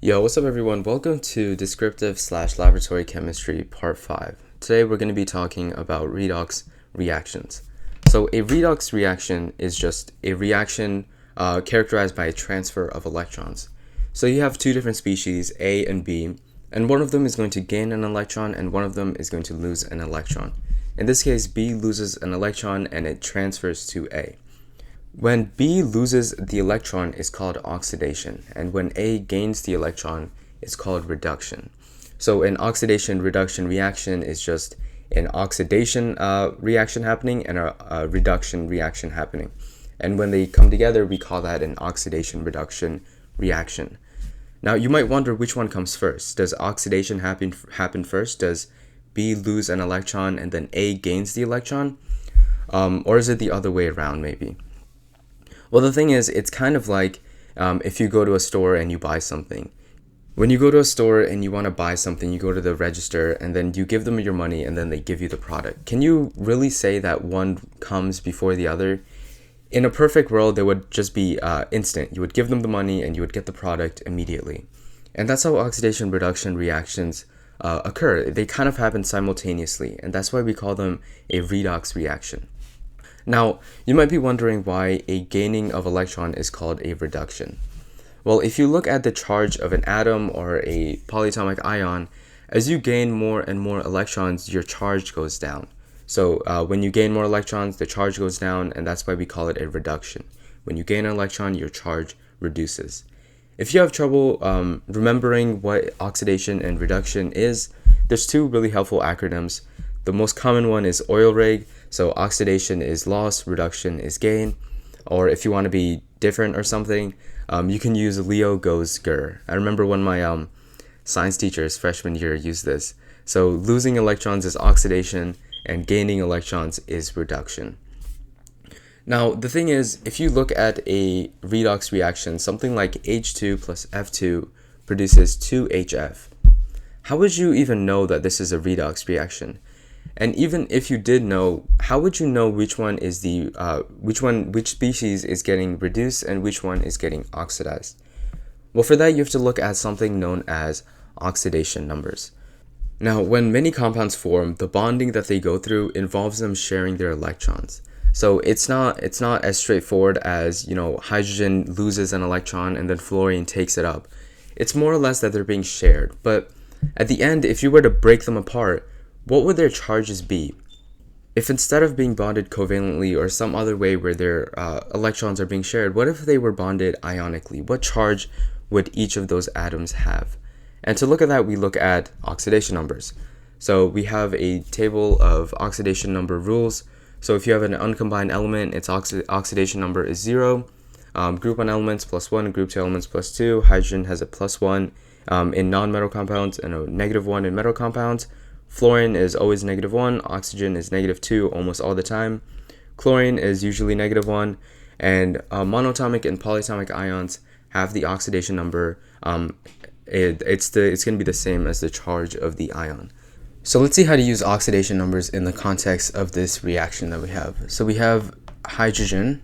Yo, what's up everyone? Welcome to Descriptive/Laboratory Chemistry Part 5. Today we're going to be talking about redox reactions. So a redox reaction is just a reaction characterized by a transfer of electrons. So you have two different species, A and B, and one of them is going to gain an electron and one of them is going to lose an electron. In this case, B loses an electron and it transfers to A. When B loses the electron is called oxidation, and when A gains the electron is called reduction. So an oxidation-reduction reaction is just an oxidation reaction happening and a reduction reaction happening. And when they come together, we call that an oxidation-reduction reaction. Now, you might wonder which one comes first. Does oxidation happen first? Does B lose an electron and then A gains the electron? Or is it the other way around maybe? Well, the thing is, it's kind of like if you go to a store and you buy something. When you go to a store and you want to buy something, you go to the register and then you give them your money and then they give you the product. Can you really say that one comes before the other? In a perfect world, they would just be instant. You would give them the money and you would get the product immediately. And that's how oxidation reduction reactions occur. They kind of happen simultaneously, and that's why we call them a redox reaction. Now, you might be wondering why a gaining of electron is called a reduction. Well, if you look at the charge of an atom or a polyatomic ion, as you gain more and more electrons, your charge goes down. So when you gain more electrons, the charge goes down, and that's why we call it a reduction. When you gain an electron, your charge reduces. If you have trouble remembering what oxidation and reduction is, there's two really helpful acronyms. The most common one is OIL-REG. So oxidation is loss, reduction is gain. Or if you want to be different or something, you can use Leo goes Ger. I remember when my science teachers freshman year used this. So losing electrons is oxidation and gaining electrons is reduction. Now, the thing is, if you look at a redox reaction, something like H2 plus F2 produces 2HF. How would you even know that this is a redox reaction? And even if you did know, how would you know which one is which species is getting reduced and which one is getting oxidized? Well, for that, you have to look at something known as oxidation numbers. Now, when many compounds form, the bonding that they go through involves them sharing their electrons. So it's not as straightforward as, hydrogen loses an electron and then fluorine takes it up. It's more or less that they're being shared. But at the end, if you were to break them apart, what would their charges be? If instead of being bonded covalently or some other way where their electrons are being shared, what if they were bonded ionically? What charge would each of those atoms have? And to look at that, we look at oxidation numbers. So we have a table of oxidation number rules. So if you have an uncombined element, its oxidation number is 0. Group 1 elements +1, group 2 elements +2. Hydrogen has a +1 in non-metal compounds and a -1 in metal compounds. Fluorine is always -1, oxygen is -2 almost all the time. Chlorine is usually -1, and monatomic and polyatomic ions have the oxidation number. It's going to be the same as the charge of the ion. So let's see how to use oxidation numbers in the context of this reaction that we have. So we have hydrogen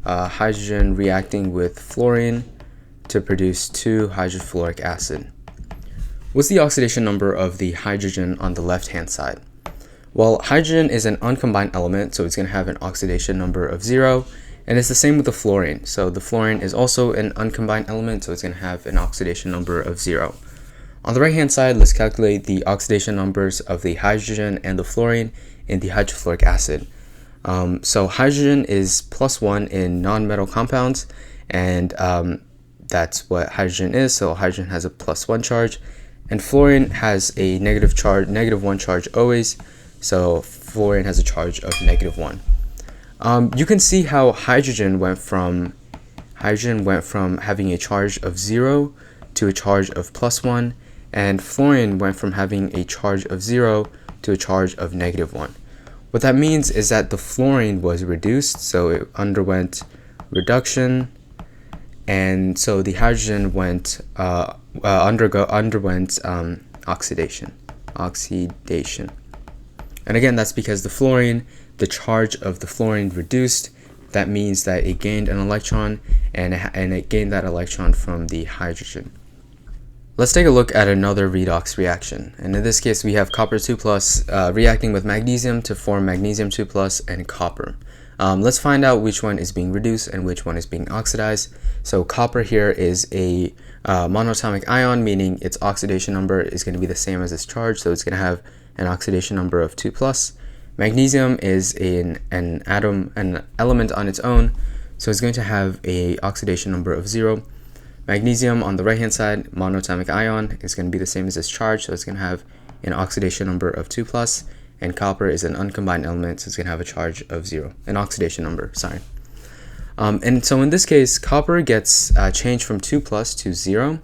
reacting with fluorine to produce 2-hydrofluoric acid. What's the oxidation number of the hydrogen on the left-hand side? Well, hydrogen is an uncombined element, so it's going to have an oxidation number of 0, and it's the same with the fluorine. So the fluorine is also an uncombined element, so it's going to have an oxidation number of 0. On the right-hand side, let's calculate the oxidation numbers of the hydrogen and the fluorine in the hydrofluoric acid. So hydrogen is +1 in non-metal compounds, and that's what hydrogen is. So hydrogen has a +1 charge. And fluorine has a negative charge, -1 charge always, so fluorine has a charge of -1. You can see how hydrogen went from having a charge of 0 to a charge of +1, and fluorine went from having a charge of 0 to a charge of -1. What that means is that the fluorine was reduced, so it underwent reduction, and so the hydrogen underwent oxidation. And again, that's because the charge of the fluorine reduced. That means that it gained an electron, and it gained that electron from the hydrogen. Let's take a look at another redox reaction, and in this case we have copper 2 plus reacting with magnesium to form magnesium 2 plus and copper. Let's find out which one is being reduced and which one is being oxidized. So copper here is a monatomic ion, meaning its oxidation number is going to be the same as its charge, so it's going to have an oxidation number of 2 plus. Magnesium is an element on its own, so it's going to have a oxidation number of 0. Magnesium on the right hand side, monatomic ion, is going to be the same as its charge, so it's going to have an oxidation number of 2 plus, and copper is an uncombined element, so it's going to have a charge of 0, an oxidation number, sorry. And so in this case, copper gets changed from 2 plus to 0,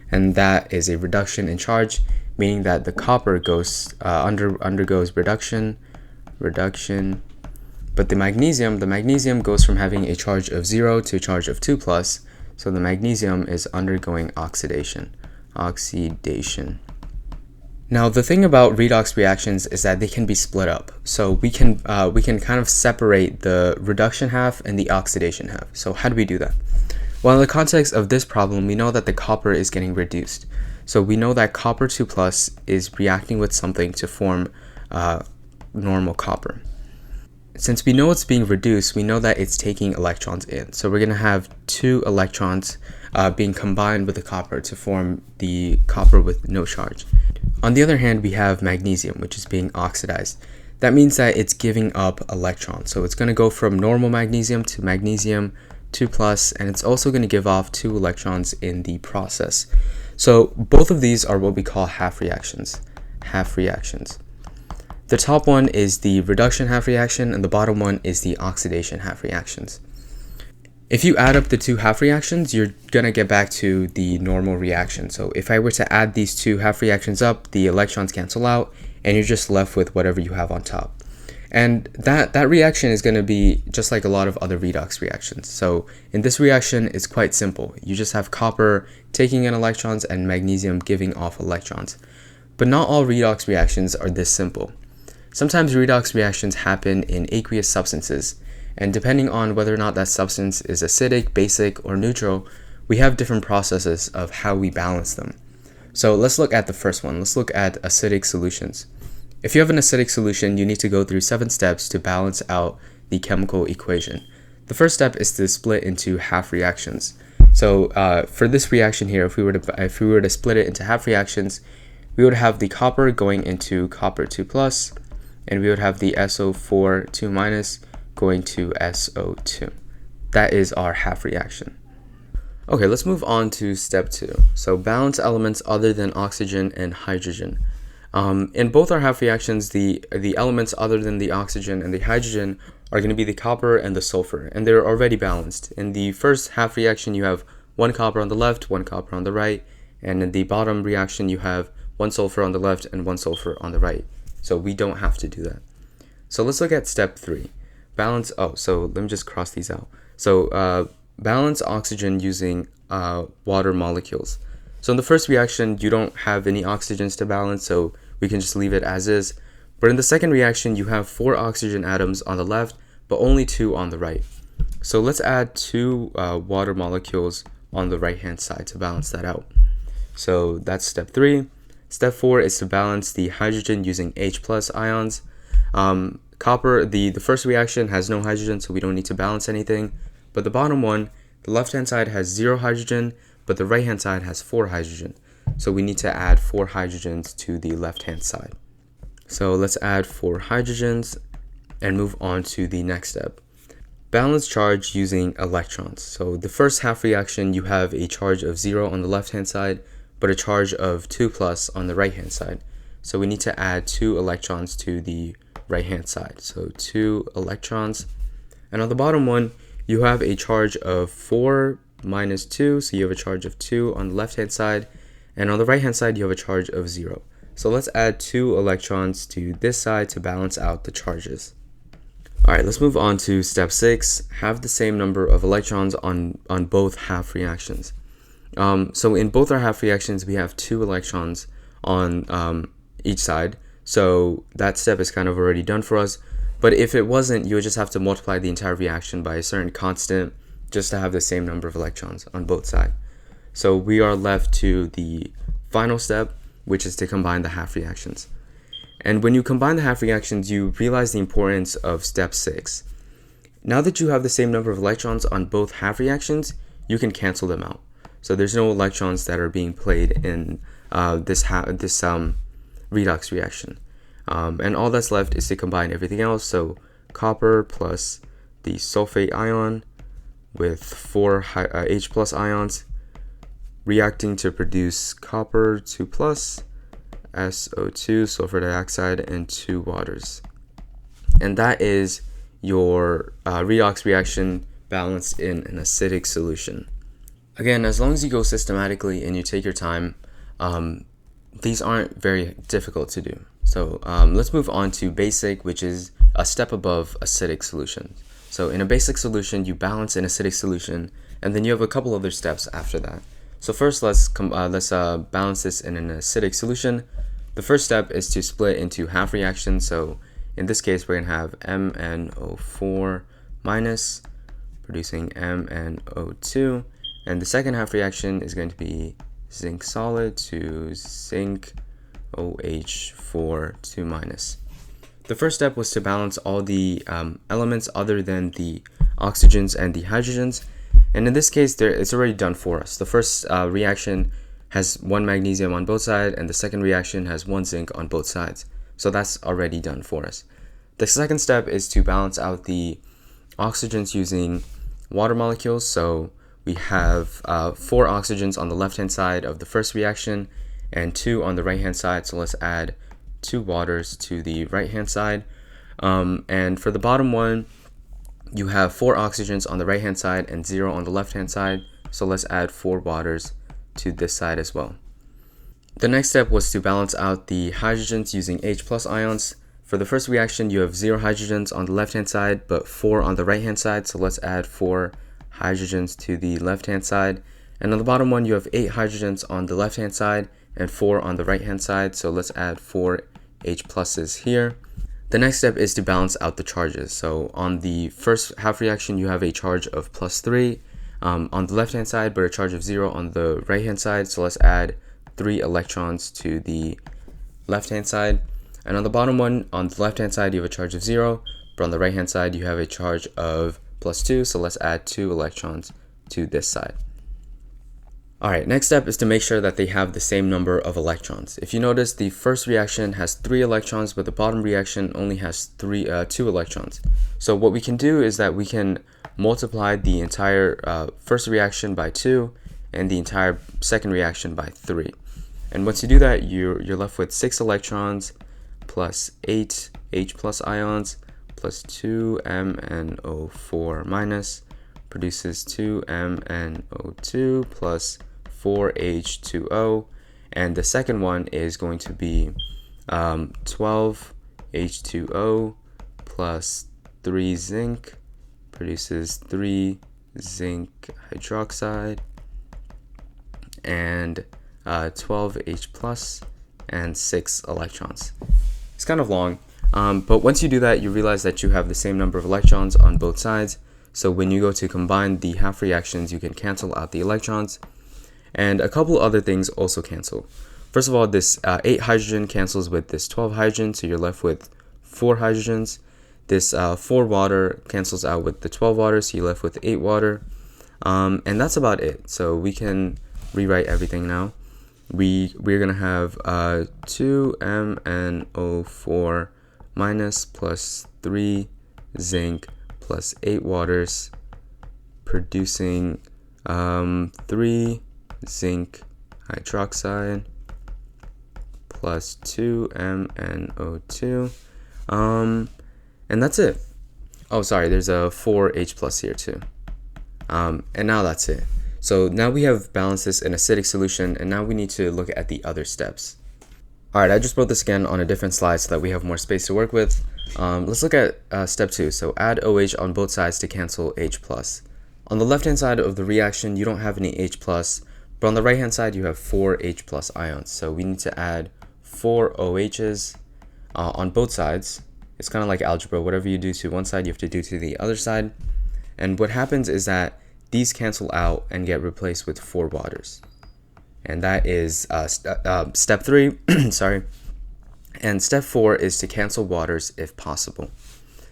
and that is a reduction in charge, meaning that the copper goes undergoes reduction, but the magnesium goes from having a charge of 0 to a charge of 2 plus, so the magnesium is undergoing oxidation. Now the thing about redox reactions is that they can be split up. So we can kind of separate the reduction half and the oxidation half. So how do we do that? Well, in the context of this problem, we know that the copper is getting reduced. So we know that copper 2 plus is reacting with something to form normal copper. Since we know it's being reduced, we know that it's taking electrons in. So we're going to have 2 electrons being combined with the copper to form the copper with no charge. On the other hand, we have magnesium, which is being oxidized. That means that it's giving up electrons. So it's going to go from normal magnesium to magnesium 2 plus, and it's also going to give off 2 electrons in the process. So both of these are what we call half reactions. The top one is the reduction half reaction, and the bottom one is the oxidation half reactions. If you add up the 2 half reactions, you're going to get back to the normal reaction. So if I were to add these 2 half reactions up, the electrons cancel out, and you're just left with whatever you have on top. And that reaction is going to be just like a lot of other redox reactions. So in this reaction, it's quite simple. You just have copper taking in electrons and magnesium giving off electrons. But not all redox reactions are this simple. Sometimes redox reactions happen in aqueous substances, and depending on whether or not that substance is acidic, basic, or neutral, we have different processes of how we balance them. So let's look at the first one. Let's look at acidic solutions. If you have an acidic solution, you need to go through 7 steps to balance out the chemical equation. The first step is to split into half reactions. So for this reaction here, if we were to split it into half reactions, we would have the copper going into copper 2 plus, and we would have the SO4 2 minus going to SO2. That is our half reaction. Okay, let's move on to step 2. So balance elements other than oxygen and hydrogen. In both our half reactions, the elements other than the oxygen and the hydrogen are going to be the copper and the sulfur, and they're already balanced. In the first half reaction, you have 1 copper on the left, 1 copper on the right, and in the bottom reaction, you have 1 sulfur on the left and 1 sulfur on the right. So we don't have to do that. So let's look at step 3. Balance, so let me just cross these out. So balance oxygen using water molecules. So in the first reaction, you don't have any oxygens to balance, so we can just leave it as is. But in the second reaction, you have 4 oxygen atoms on the left, but only 2 on the right. So let's add 2 water molecules on the right hand side to balance that out. So that's step 3. Step 4 is to balance the hydrogen using H plus ions. Copper, the first reaction has no hydrogen, so we don't need to balance anything. But the bottom one, the left hand side has 0 hydrogen, but the right hand side has 4 hydrogen. So we need to add 4 hydrogens to the left hand side. So let's add 4 hydrogens and move on to the next step. Balance charge using electrons. So the first half reaction, you have a charge of 0 on the left hand side, but a charge of 2 plus on the right hand side. So we need to add 2 electrons to the right hand side. So 2 electrons. And on the bottom one, you have a charge of 4 minus 2. So you have a charge of 2 on the left hand side. And on the right hand side, you have a charge of 0. So let's add 2 electrons to this side to balance out the charges. Alright, let's move on to step 6. Have the same number of electrons on both half reactions. So in both our half reactions, we have 2 electrons on each side. So that step is kind of already done for us. But if it wasn't, you would just have to multiply the entire reaction by a certain constant just to have the same number of electrons on both sides. So we are left to the final step, which is to combine the half reactions. And when you combine the half reactions, you realize the importance of step 6. Now that you have the same number of electrons on both half reactions, you can cancel them out. So there's no electrons that are being played in this redox reaction. And all that's left is to combine everything else. So copper plus the sulfate ion with 4 H plus ions reacting to produce copper 2 plus, SO2, sulfur dioxide, and 2 waters. And that is your redox reaction balanced in an acidic solution. Again, as long as you go systematically and you take your time, these aren't very difficult to do. So let's move on to basic, which is a step above acidic solution. So in a basic solution, you balance an acidic solution, and then you have a couple other steps after that. So first, let's balance this in an acidic solution. The first step is to split into half reactions. So in this case, we're going to have MnO4 minus producing MnO2. And the second half reaction is going to be zinc solid to zinc OH4 2 minus. The first step was to balance all the elements other than the oxygens and the hydrogens. And in this case, it's already done for us. The first reaction has 1 magnesium on both sides, and the second reaction has 1 zinc on both sides. So that's already done for us. The second step is to balance out the oxygens using water molecules. So we have 4 oxygens on the left-hand side of the first reaction and 2 on the right-hand side. So let's add 2 waters to the right-hand side. And for the bottom one, you have 4 oxygens on the right-hand side and 0 on the left-hand side. So let's add 4 waters to this side as well. The next step was to balance out the hydrogens using H plus ions. For the first reaction, you have 0 hydrogens on the left-hand side, but 4 on the right-hand side. So let's add 4 hydrogens to the left-hand side. And on the bottom one, you have 8 hydrogens on the left-hand side and 4 on the right-hand side. So let's add 4 H pluses here. The next step is to balance out the charges. So on the first half reaction, you have a charge of +3 on the left-hand side, but a charge of 0 on the right-hand side. So let's add 3 electrons to the left-hand side. And on the bottom one, on the left-hand side, you have a charge of 0, but on the right-hand side, you have a charge of +2. So let's add 2 electrons to this side. All right, next step is to make sure that they have the same number of electrons. If you notice, the first reaction has 3 electrons, but the bottom reaction only has 2 electrons. So what we can do is that we can multiply the entire first reaction by 2 and the entire second reaction by 3. And once you do that, you're left with 6 electrons plus 8 H plus ions plus 2 MnO4 minus produces 2 MnO2 plus 4 H2O, and the second one is going to be 12 H2O plus 3 zinc produces 3 zinc hydroxide and 12 H plus and 6 electrons. It's kind of long, but once you do that, you realize that you have the same number of electrons on both sides. So when you go to combine the half reactions, you can cancel out the electrons. And a couple other things also cancel. First of all, this 8 hydrogen cancels with this 12 hydrogen, so you're left with 4 hydrogens. This 4 water cancels out with the 12 water, so you're left with 8 water. And that's about it. So we can rewrite everything now. We're going to have 2 MnO4 minus plus 3 zinc plus 8 waters producing 3 zinc hydroxide plus 2 MnO2 and that's it. Oh, sorry, there's a 4 H plus here too. And now that's it. So now we have balanced this in acidic solution, and now we need to look at the other steps. Alright, I just wrote this again on a different slide so that we have more space to work with. Let's look at step 2. So add OH on both sides to cancel H+. On the left hand side of the reaction, you don't have any H+, but on the right hand side, you have 4 H+ ions. So we need to add 4 OHs on both sides. It's kind of like algebra. Whatever you do to one side, you have to do to the other side. And what happens is that these cancel out and get replaced with 4 waters. and that is step 3. Sorry. And step 4 is to cancel waters if possible.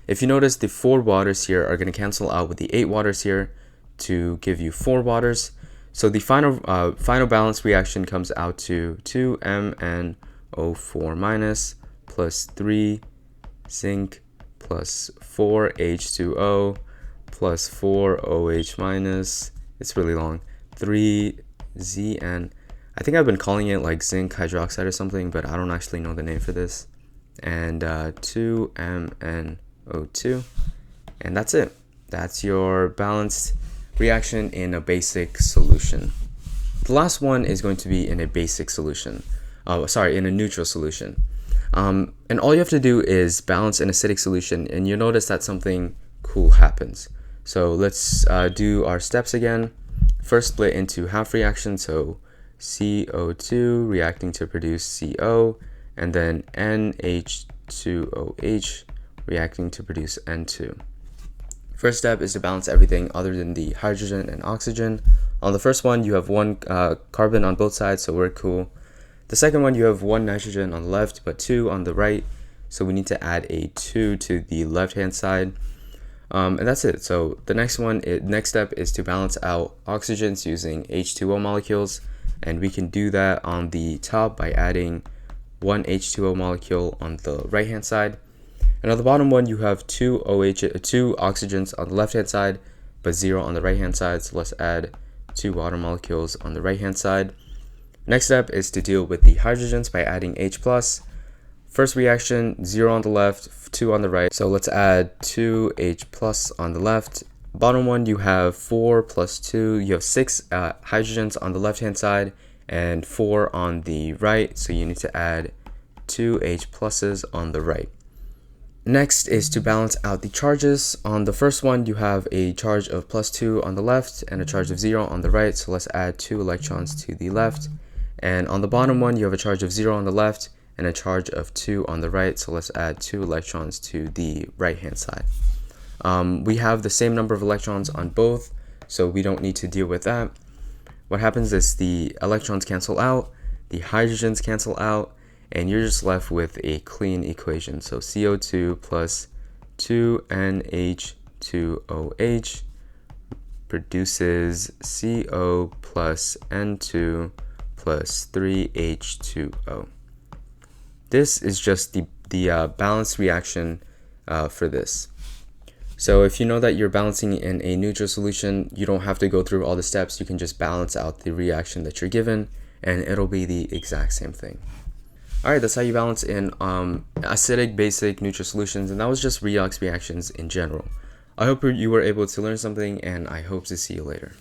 If you notice, the 4 waters here are going to cancel out with the 8 waters here to give you 4 waters. So the final balance reaction comes out to 2MnO4 minus plus 3 zinc plus 4 H2O plus 4 OH minus, it's really long, 3 Zn. I think I've been calling it like zinc hydroxide or something, but I don't actually know the name for this. And 2MnO2, and that's it. That's your balanced reaction in a basic solution. The last one is going to be in a basic solution. In a neutral solution. And all you have to do is balance an acidic solution, and you'll notice that something cool happens. So let's do our steps again. First, split into half reaction, so CO2 reacting to produce CO, and then NH2OH reacting to produce N2. First step is to balance everything other than the hydrogen and oxygen. On the first one, you have 1 carbon on both sides, so we're cool. The second one, you have 1 nitrogen on the left, but 2 on the right, so we need to add a 2 to the left-hand side. And that's it. So the next step is to balance out oxygens using H2O molecules, and we can do that on the top by adding 1 H2O molecule on the right-hand side. And on the bottom one, you have 2 oxygens on the left-hand side, but 0 on the right-hand side, so let's add 2 water molecules on the right-hand side. Next step is to deal with the hydrogens by adding H+. First reaction, 0 on the left, 2 on the right. So let's add 2 H+ on the left. Bottom one, you have 4 plus 2. You have 6 hydrogens on the left-hand side and 4 on the right. So you need to add 2 H+ on the right. Next is to balance out the charges. On the first one, you have a charge of +2 on the left and a charge of 0 on the right. So let's add 2 electrons to the left. And on the bottom one, you have a charge of 0 on the left and a charge of 2 on the right. So let's add 2 electrons to the right-hand side. We have the same number of electrons on both, so we don't need to deal with that. What happens is the electrons cancel out, the hydrogens cancel out, and you're just left with a clean equation. So CO2 plus 2NH2OH produces CO plus N2 plus 3H2O. This is just the balanced reaction for this. So if you know that you're balancing in a neutral solution, you don't have to go through all the steps. You can just balance out the reaction that you're given, and it'll be the exact same thing. Alright, that's how you balance in acidic, basic, neutral solutions, and that was just redox reactions in general. I hope you were able to learn something, and I hope to see you later.